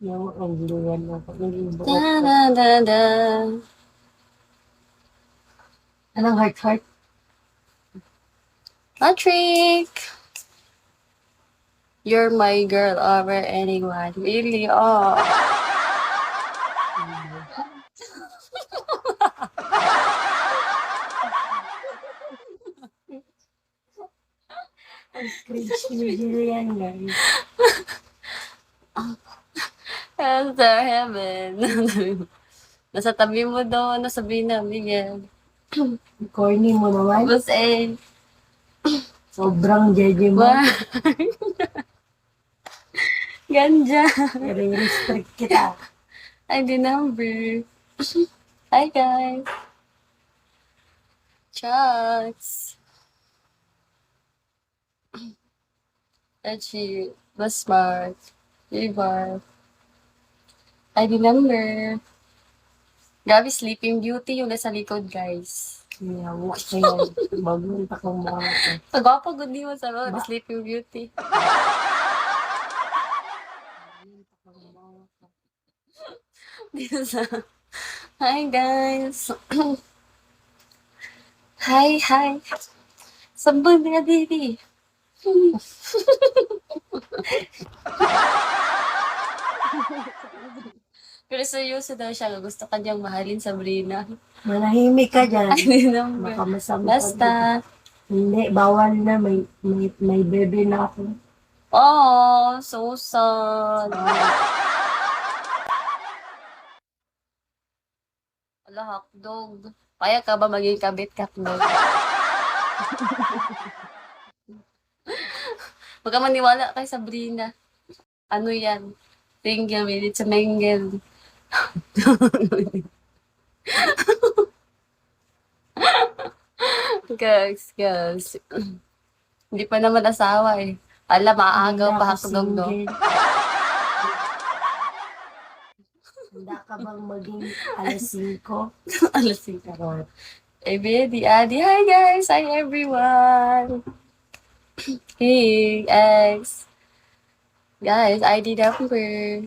Yung ang luwan na pag-ibig Da, buot ko. da, da, da. Anong heart? Patrick! You're my girl over anyone. Really? Oh. Ang cringe ni Julian, guys. Hell's the heaven. Nasa tabi mo daw, ano sabihin na, Miguel. Corny mo naman. Tapos eh, Sobrang jeje mo. Ganja. I-restrict kita. ID number. Hi guys. Chucks. Edgy. Basmart. River. ID number. Grabe, Sleeping Beauty yung nasa likod, guys. Yawa ka yan. Bagong takong mga ka. Pagwapo, good di mo sa mga Ba? Sleeping Beauty. Dito sa... Hi, guys. Hi, hi. Sabon nga, Didi. Pero seryoso daw siya. Gusto ka niyang mahalin, Sabrina. Manahimik ka dyan. ID number. Makamasama ka Basta. dito. Hindi, bawal na. May bebe na ako. Oh, so sad. Ala, hotdog. Kaya ka ba maging kabit hotdog? Huwag ka maniwala kay Sabrina. Ano yan? Tingel, minute sa Mengel. Guys. Hindi pa naman asawa eh. Ala, maaagaw Hindi pa ako hotdog, no? single. Handa ka bang maging alas 5? Alas 5. Charot. Eh, Bedi, Adi. Hi, guys. Hi, everyone. Hey, X. Guys, ID number.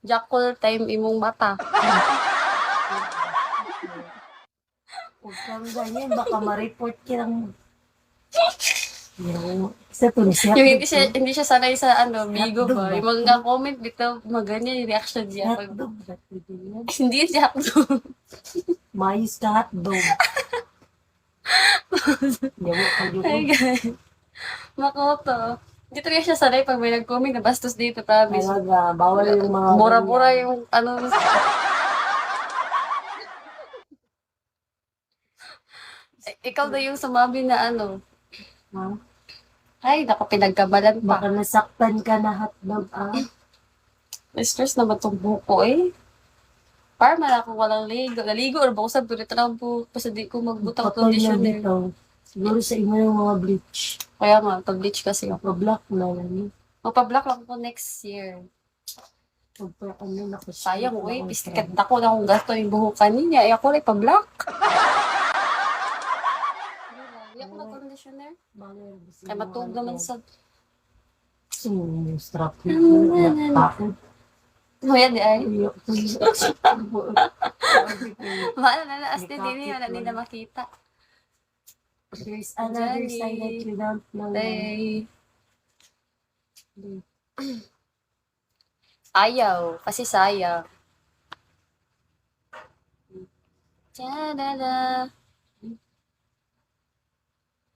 Jackal time imong mata. Huwag kang ganyan, baka ma-report ka lang. Isa to ni siya. Yung hindi siya sanay sa ano, bigo Hotdog ba? ba? Yung mga comment bitaw, maganyan yung reaction niya. Pag, Hotdog. Hotdog. hindi siya ako. Mayos ka hotdog. Yawa ka Hi doon. guys. Makoto. Dito rin siya sanay pag may nag-comment na bastos dito, promise. Talaga, bawal yung mga Mura-mura ganyan. yung ano. Ikaw na yung sumabi na ano. Ha? Ay, naku, pinagkabalan pa. Baka nasaktan ka na hotdog, ah. May stress na ba itong buko eh? Para man ako walang ligo. Naligo or buksan ko dito lang po. Basta di ko magbutang Patay na conditioner. dito. Siguro sa inyo yung mga bleach. Kaya nga, pag-bleach kasi ako. Pa-black na lang. Magpa-block lang po next year. Ano na ko Sayang, uy. Pistikat na ko na kung gasto yung buhukan niya. Eh, ako rin pa-block. Hindi ako mag-conditioner. Kaya matug naman sa... Strap yun. Takot. Huya di ay. Iyak ko yun. Maala na naas din din. Wala din na makita. There's another Jenny. side that you don't know. Day. Ayaw. Kasi sayang. Ta-da-da.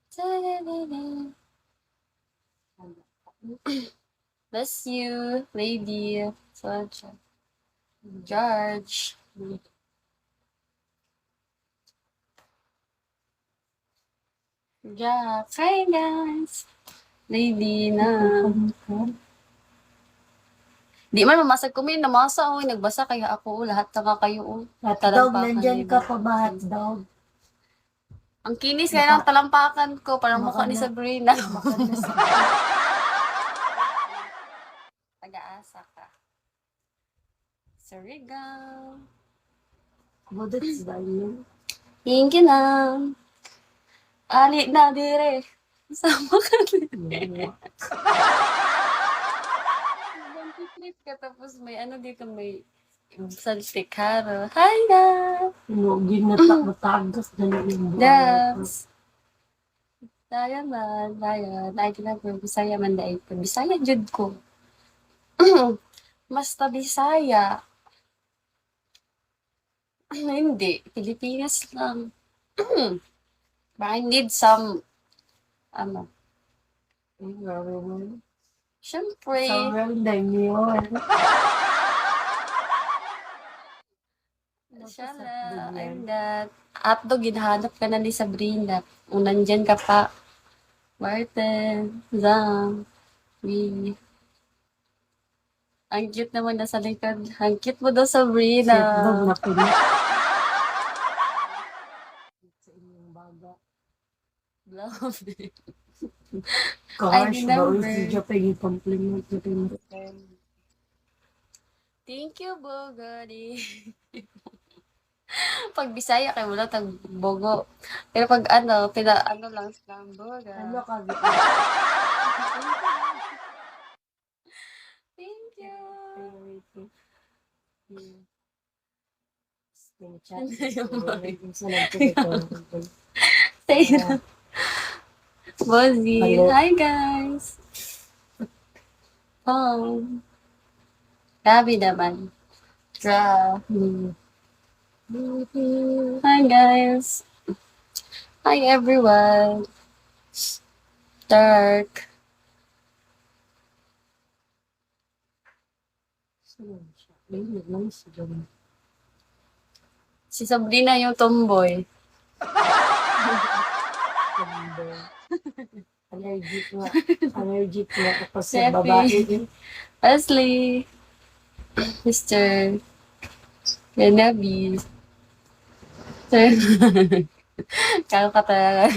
Ta-da-da-da. Bless you, lady. George. Jack. Hi, guys. Lady na. Di man mamasag ko may namasa o nagbasa kaya ako lahat na nga kayo o. Hotdog, nandyan ka pa ba hotdog? Ang kinis kaya ng talampakan ko parang mukha ni Baka Sabrina. Baka nasa Taga-asa ka. Surigao. Budets ba yun? Hingi na. Ali na dire. Sama ka dire. Tapos may ano dito, may saltikaro. Hi, Dad! Mo, ginatagas dali yung buhay. Dax! Dayan man, dayan. Ay, tinapos, Bisaya man dahil ko. Bisaya jud ko. Basta Bisaya. Hindi, Pilipinas lang. But I need some, ano, syempre, Sobrang dami yun. siya na, I'm that. Hotdog, ginahanap ka na ni Sabrina. Kung nandyan ka pa. Martin, Zang, Lee. Ang cute naman nasa likod. Ang cute mo daw, Sabrina. Sitdog na pilit. Sa inyong baga. Love it. Gosh, ID bawal number. si Japay compliment ko rin. Thank you, Bogody. Pag Bisaya kayo wala tag bogo. Pero pag ano, ano lang sila, boga. Ano ka? Thank you. Spin chat. Ano yung boy? Sa nagtuturo. Say na. Bozy. Hello. Hi, guys. Oh. Grabe naman. Hmm. Hi, guys. Hi, everyone. Dark. Si Sabrina yung tomboy. Allergic nga. Allergic nga ako sa Happy. babae. Leslie. Mr. Yanabi. Kakata.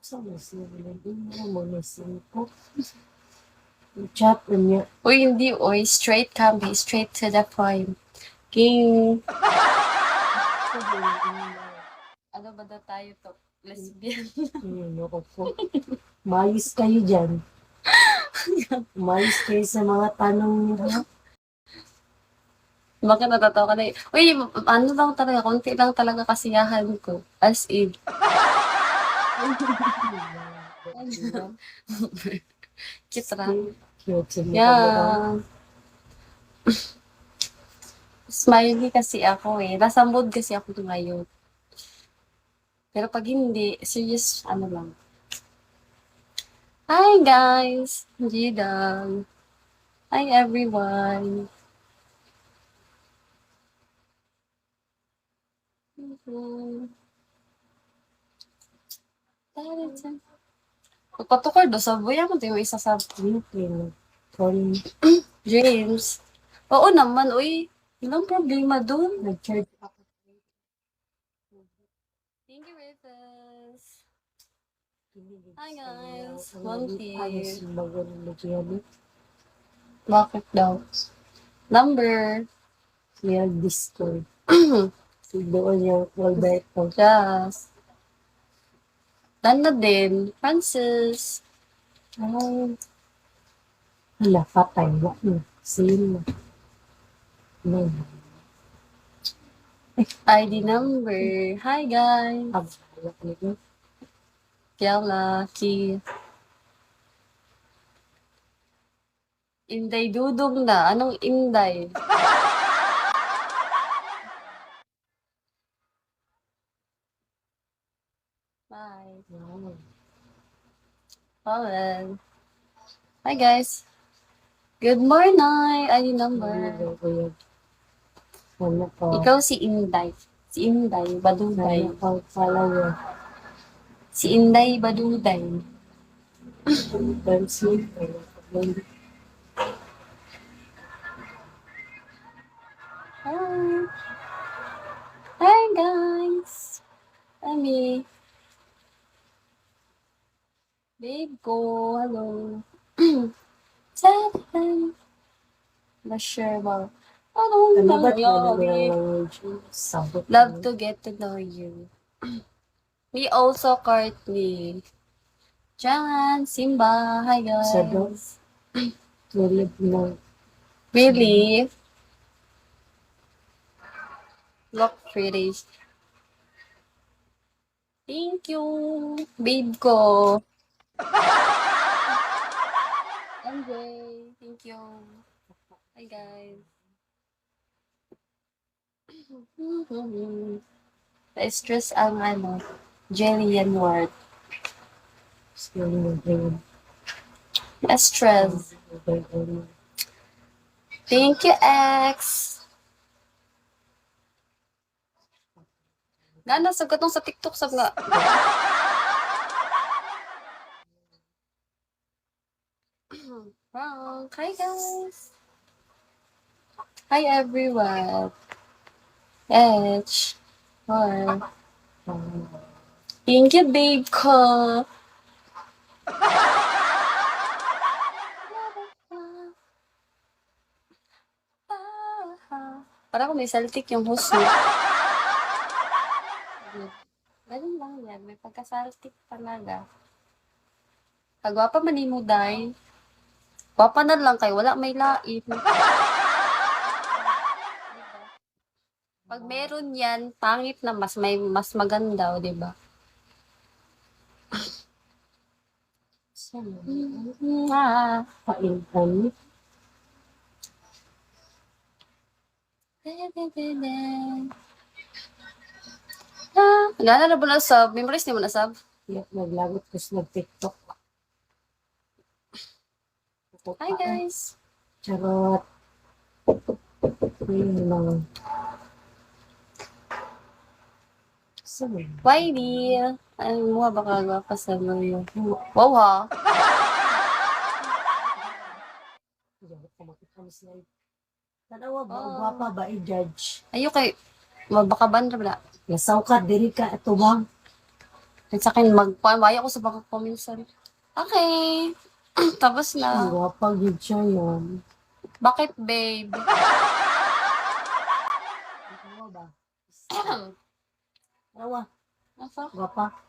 Sa masira, hindi mo nasin po. Chat niya. Uy, hindi. Uy, straight kami. Straight to the point. King. Ano ba daw tayo to? Lesbian. Ako po. Mayos kayo dyan. Mayos kayo sa mga tanong niyo. Bakit natatawa ka na Uy, ano lang talaga, konti lang talaga kasiyahan ko. As in. Kitra. Cute sa mga Yeah. Smiley kasi ako eh. Nasa mood kasi ako ngayon. Pero pag hindi, serious, ano lang. Hi guys! Jidang. Hi everyone. Pagpatukar do, sabuya mo tayo isa sa LinkedIn. Calling. James. Oo naman, uy. Walang problema dun. Nag-charge ako. Thank you, Rufus. Hi guys. Monty. Ayos yung bago ng nagyali. Bakit daw? Number. Siya Discord. So, doon yung Alberto. Just. Dan na din. Francis. Ay. Hala, patay. Same. No. ID number. Hi guys. Abala nito. Kiala. Ki. Inday dudong na. Anong inday? Bye. Wow. Paulan. Hi guys. Good morning. ID number. Ano pa? Ikaw si Inday. Si Inday Baduday. Ano pa follower? Si Inday Baduday. Pencil. Hi. Hi guys. Ami. Babe ko. Hello. Seven. Not sure about. Ano ba Love yung you. language? Sabot. Love to get to know you. Me also, Courtney. Jan, Simba, hi Sa daw, guys. tulad ng Really? Look pretty. Thank you, babe ko. MJ, thank you. Hi guys. Na-stress ang Jillian Ward. skill ng brain. Na-stress. Thank you, X. Nga, nasagot nung sa TikTok sa nga. Wrong. Hi, guys. Hi, everyone. H. Or. Thank you, babe ko. Parang may saltik yung host mo. Ganun lang yan. May pagkasaltik talaga. Kagwapa man mo, day. Gwapa na lang kayo. Wala may lain. Pag meron yan, pangit na mas maganda, o, diba? Paintan. Gana na ba na sub? Memories ni mo na sub? Naglagot ko sa nag-tiktok. Hi guys! Charot. Yun lang. Saan? Whitey! Ay, mo baka gwapa sa mga. Wow ha! Tanawa ba? Oh. Gwapa ba i-judge? Ayo kay, baka ban na. Nasaw ka, diri ka, ito bang? At sa akin, magpawaya ko sa baka kuminsan. Okay! Tapos Ang na. gwapa, good siya yan. Bakit, babe? Tanawa ba? Tanawa, Asa? gwapa.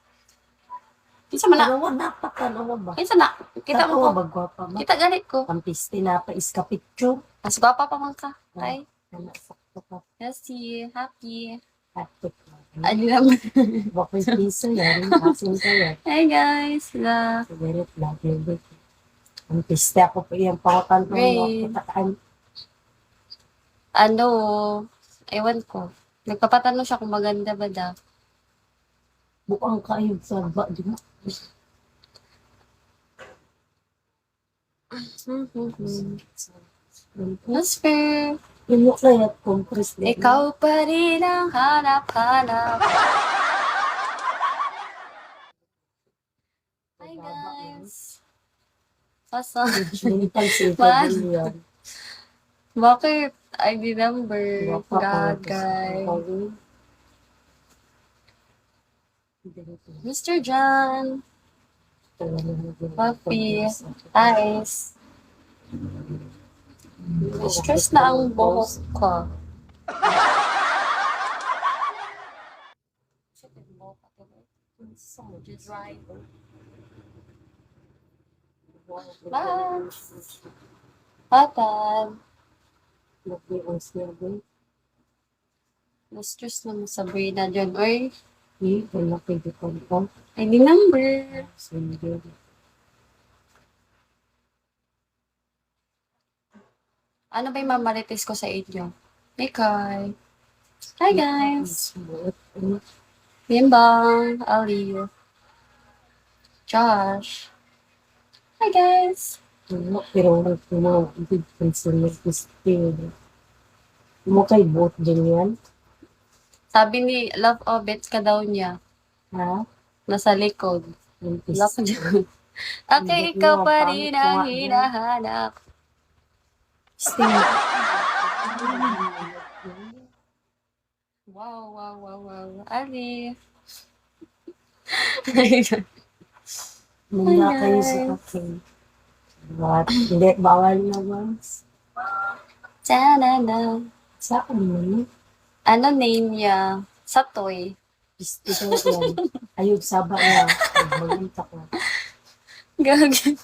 Kinsa man na? Tanawa, dapat tanawa ba? Kinsa na? Kita mo Tanawa ko. ba, gwapa ba? Kita ganit ko. Ang piste na pa iska picture. Mas gwapa pa man ka. Hi. Anak, sakto ka. Merci. Happy. Happy ka. Ano naman? Bakoy piso yan. Asin ka yan. Hi guys. La. Sigaret lang. Baby. Ang piste ako pa yung pangakan ko. Great. Patakaan. Ano? Ewan ko. Nagpapatanong siya kung maganda ba daw. Buang kayo sa ba, di ba? That's fair. Yung mo kaya compress din. Ikaw pa rin ang hanap-hanap. Hi guys. Asa? Judgmental si Man. Ikabil yan. Bakit? I remember. Wapa ka. Gagay. Mr. John. Papi. Ice. Stress na ang buhok ko. Bye. Patad. Na-stress na mo Sabrina dyan. Oy, Wala kayo di ko. I remember. Sige. Ano ba yung mamarites ko sa inyo? Mikay. Hi guys. Bimbang. Ali. Josh. Hi guys. Pero wala ko mga big concern na gusto. Mo kay bot din yan? Sabi ni Love Obits ka daw niya. Ha? Nasa likod. Yung Love piste. dyan. Okay, ikaw pa rin ang hinahanap. Sting. Wow, wow, wow, wow. Ali. Muna kayo sa akin. What? Hindi, bawal naman. Tanana. Saan mo? Ano name niya? Satoy. Piste ko yan. Ayog saba niya. Maganda ko. Gagi.